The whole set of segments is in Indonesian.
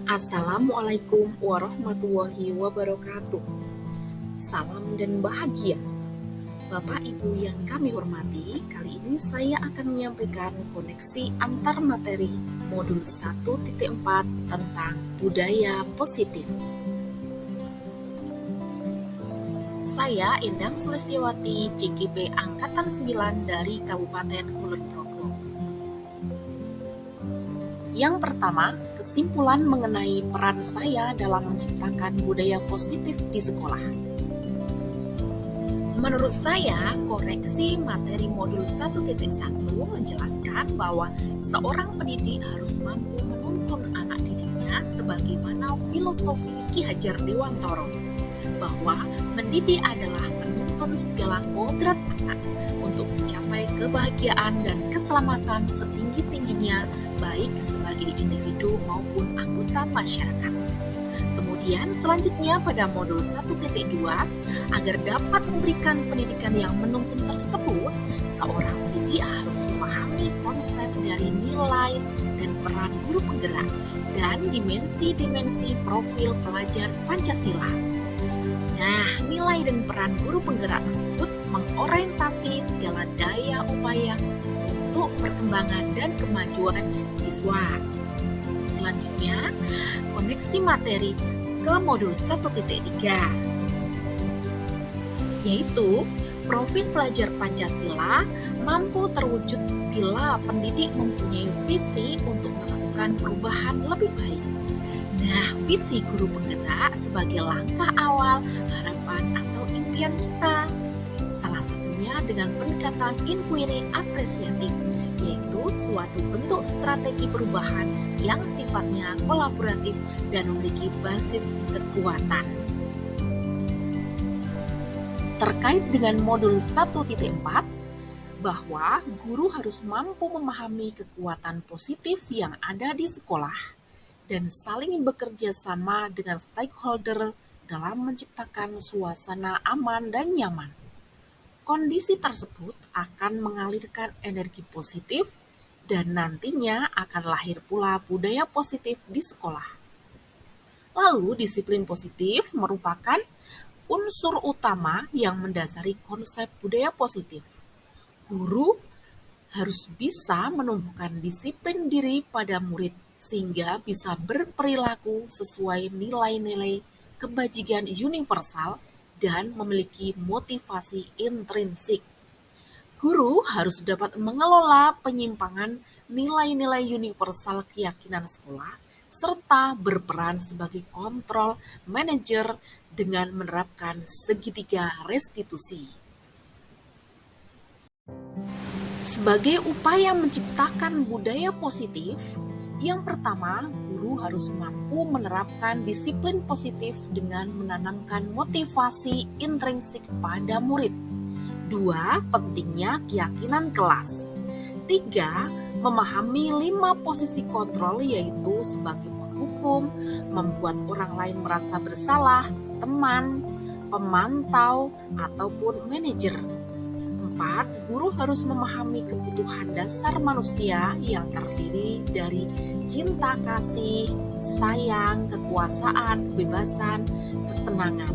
Assalamualaikum warahmatullahi wabarakatuh. Salam dan bahagia. Bapak Ibu yang kami hormati, kali ini saya akan menyampaikan koneksi antar materi modul 1.4 tentang budaya positif. Saya Endang Sulistiawati, CGP Angkatan 9 dari Kabupaten Kulon Progo. Yang pertama, kesimpulan mengenai peran saya dalam menciptakan budaya positif di sekolah. Menurut saya, koreksi materi modul 1.1 menjelaskan bahwa seorang pendidik harus mampu menuntun anak didiknya sebagaimana filosofi Ki Hajar Dewantoro, bahwa mendidik adalah menuntun segala kodrat anak untuk mencapai kebahagiaan dan keselamatan setinggi-tingginya baik sebagai individu maupun anggota masyarakat. Kemudian selanjutnya pada modul 1.2, agar dapat memberikan pendidikan yang menuntun tersebut, seorang pendidik harus memahami konsep dari nilai dan peran guru penggerak dan dimensi-dimensi profil pelajar Pancasila. Nah, nilai dan peran guru penggerak tersebut mengorientasi segala daya upaya untuk perkembangan dan kemajuan siswa. Selanjutnya, koneksi materi ke modul 1.3, yaitu profil pelajar Pancasila mampu terwujud bila pendidik mempunyai visi untuk melakukan perubahan lebih baik. Nah, visi guru penggerak sebagai langkah awal harapan atau impian kita. Salah satunya dengan pendekatan inquiry apresiatif, yaitu suatu bentuk strategi perubahan yang sifatnya kolaboratif dan memiliki basis kekuatan. Terkait dengan modul 1.4, bahwa guru harus mampu memahami kekuatan positif yang ada di sekolah dan saling bekerja sama dengan stakeholder dalam menciptakan suasana aman dan nyaman. Kondisi tersebut akan mengalirkan energi positif dan nantinya akan lahir pula budaya positif di sekolah. Lalu, disiplin positif merupakan unsur utama yang mendasari konsep budaya positif. Guru harus bisa menumbuhkan disiplin diri pada murid sehingga bisa berperilaku sesuai nilai-nilai kebajikan universal dan memiliki motivasi intrinsik. Guru harus dapat mengelola penyimpangan nilai-nilai universal keyakinan sekolah serta berperan sebagai kontrol manajer dengan menerapkan segitiga restitusi. Sebagai upaya menciptakan budaya positif, yang pertama, guru harus mampu menerapkan disiplin positif dengan menanamkan motivasi intrinsik pada murid. 2. Pentingnya keyakinan kelas. 3. Memahami 5 posisi kontrol, yaitu sebagai penghukum, membuat orang lain merasa bersalah, teman, pemantau, ataupun manajer. 4. Guru harus memahami kebutuhan dasar manusia yang terdiri dari cinta kasih, sayang, kekuasaan, kebebasan, kesenangan.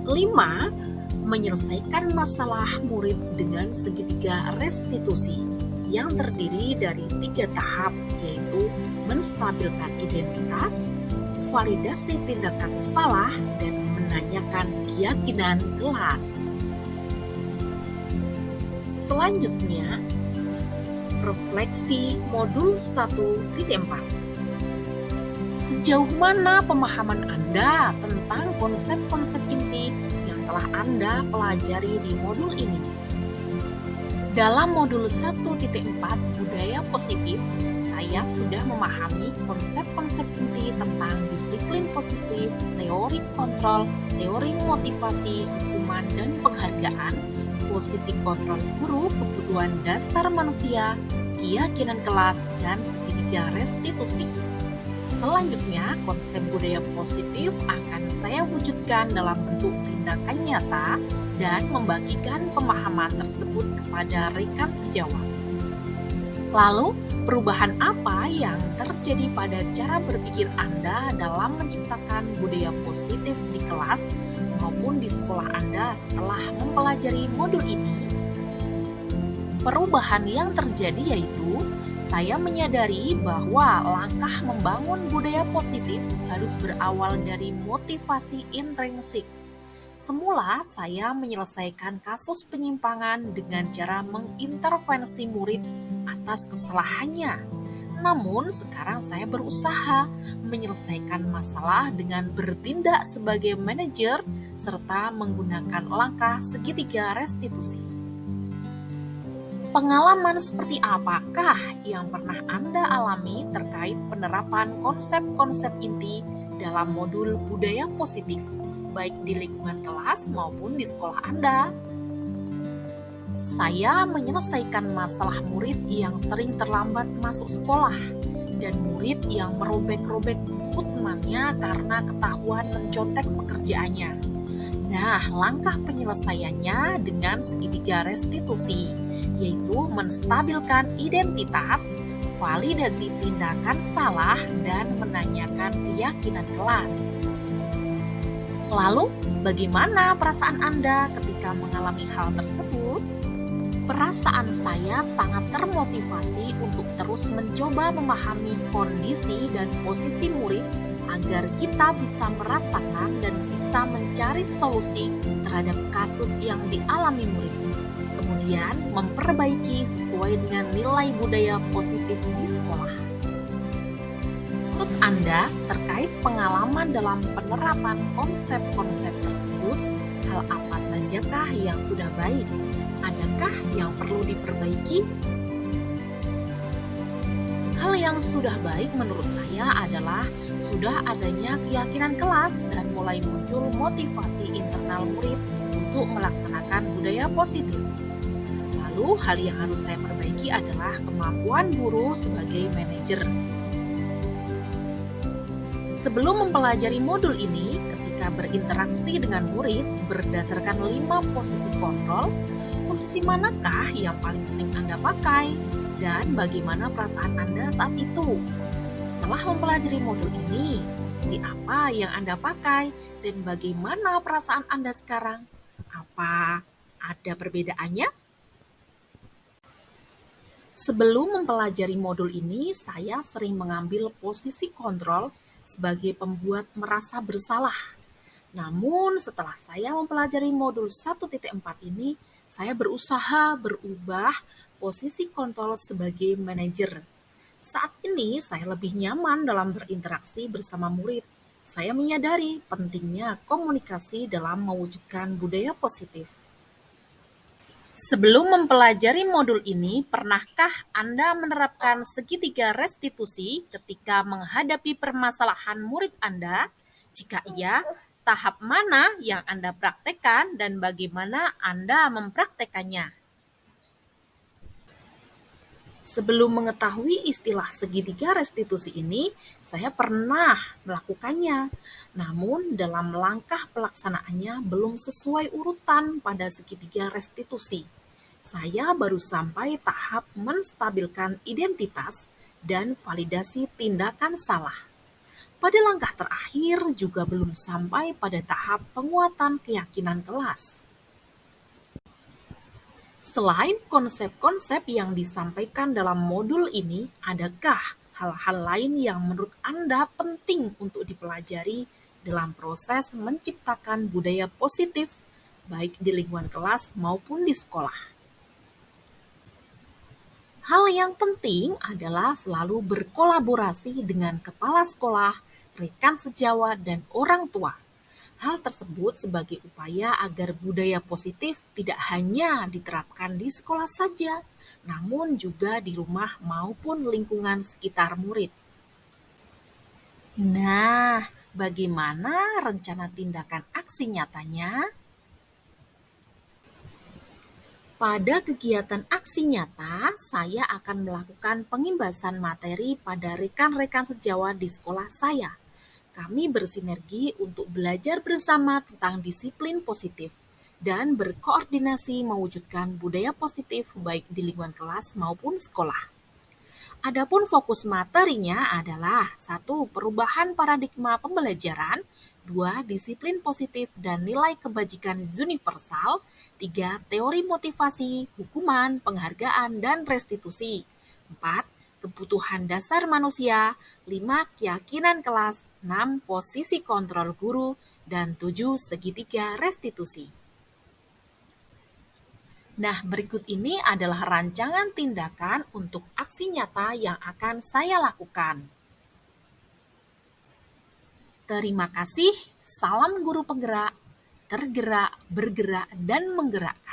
5. Menyelesaikan masalah murid dengan segitiga restitusi yang terdiri dari 3 tahap, yaitu menstabilkan identitas, validasi tindakan salah, dan menanyakan keyakinan kelas. Selanjutnya, refleksi modul 1.4. Sejauh mana pemahaman Anda tentang konsep-konsep inti yang telah Anda pelajari di modul ini? Dalam modul 1.4 budaya positif, saya sudah memahami konsep-konsep inti tentang disiplin positif, teori kontrol, teori motivasi, hukuman dan penghargaan, posisi kontrol guru, kebutuhan dasar manusia, keyakinan kelas, dan segitiga restitusi. Selanjutnya, konsep budaya positif akan saya wujudkan dalam bentuk tindakan nyata dan membagikan pemahaman tersebut kepada rekan sejawat. Lalu, perubahan apa yang terjadi pada cara berpikir Anda dalam menciptakan budaya positif di kelas maupun di sekolah Anda setelah mempelajari modul ini? Perubahan yang terjadi yaitu saya menyadari bahwa langkah membangun budaya positif harus berawal dari motivasi intrinsik. Semula saya menyelesaikan kasus penyimpangan dengan cara mengintervensi murid atas kesalahannya. Namun sekarang saya berusaha menyelesaikan masalah dengan bertindak sebagai manajer serta menggunakan langkah segitiga restitusi. Pengalaman seperti apakah yang pernah Anda alami terkait penerapan konsep-konsep inti dalam modul budaya positif, baik di lingkungan kelas maupun di sekolah Anda? Saya menyelesaikan masalah murid yang sering terlambat masuk sekolah dan murid yang merobek-robek buku temannya karena ketahuan mencontek pekerjaannya. Nah, langkah penyelesaiannya dengan segitiga restitusi, yaitu menstabilkan identitas, validasi tindakan salah, dan menanyakan keyakinan kelas. Lalu, bagaimana perasaan Anda ketika mengalami hal tersebut? Perasaan saya sangat termotivasi untuk terus mencoba memahami kondisi dan posisi murid agar kita bisa merasakan dan bisa mencari solusi terhadap kasus yang dialami murid. Kemudian memperbaiki sesuai dengan nilai budaya positif di sekolah. Menurut Anda terkait pengalaman dalam penerapan konsep-konsep tersebut, hal apa sajakah yang sudah baik? Adakah yang perlu diperbaiki? Hal yang sudah baik menurut saya adalah sudah adanya keyakinan kelas dan mulai muncul motivasi internal murid untuk melaksanakan budaya positif. Lalu hal yang harus saya perbaiki adalah kemampuan guru sebagai manajer. Sebelum mempelajari modul ini, ketika berinteraksi dengan murid berdasarkan 5 posisi kontrol, posisi manakah yang paling sering Anda pakai? Dan bagaimana perasaan Anda saat itu? Setelah mempelajari modul ini, posisi apa yang Anda pakai? Dan bagaimana perasaan Anda sekarang? Apa ada perbedaannya? Sebelum mempelajari modul ini, saya sering mengambil posisi kontrol sebagai pembuat merasa bersalah. Namun setelah saya mempelajari modul 1.4 ini, saya berusaha berubah posisi kontrol sebagai manajer. Saat ini saya lebih nyaman dalam berinteraksi bersama murid. Saya menyadari pentingnya komunikasi dalam mewujudkan budaya positif. Sebelum mempelajari modul ini, pernahkah Anda menerapkan segitiga restitusi ketika menghadapi permasalahan murid Anda? Jika iya, tahap mana yang Anda praktekkan dan bagaimana Anda mempraktekannya? Sebelum mengetahui istilah segitiga restitusi ini, saya pernah melakukannya. Namun dalam langkah pelaksanaannya belum sesuai urutan pada segitiga restitusi. Saya baru sampai tahap menstabilkan identitas dan validasi tindakan salah. Pada langkah terakhir juga belum sampai pada tahap penguatan keyakinan kelas. Selain konsep-konsep yang disampaikan dalam modul ini, adakah hal-hal lain yang menurut Anda penting untuk dipelajari dalam proses menciptakan budaya positif, baik di lingkungan kelas maupun di sekolah? Hal yang penting adalah selalu berkolaborasi dengan kepala sekolah, rekan sejawat, dan orang tua. Hal tersebut sebagai upaya agar budaya positif tidak hanya diterapkan di sekolah saja, namun juga di rumah maupun lingkungan sekitar murid. Nah, bagaimana rencana tindakan aksi nyatanya? Pada kegiatan aksi nyata, saya akan melakukan pengimbasan materi pada rekan-rekan sejawat di sekolah saya. Kami bersinergi untuk belajar bersama tentang disiplin positif dan berkoordinasi mewujudkan budaya positif baik di lingkungan kelas maupun sekolah. Adapun fokus materinya adalah satu, perubahan paradigma pembelajaran, dua, disiplin positif dan nilai kebajikan universal, tiga, teori motivasi, hukuman, penghargaan, dan restitusi, empat, kebutuhan dasar manusia, lima, keyakinan kelas, enam, posisi kontrol guru, dan tujuh, segitiga restitusi. Nah, berikut ini adalah rancangan tindakan untuk aksi nyata yang akan saya lakukan. Terima kasih, salam guru penggerak, tergerak, bergerak, dan menggerakkan.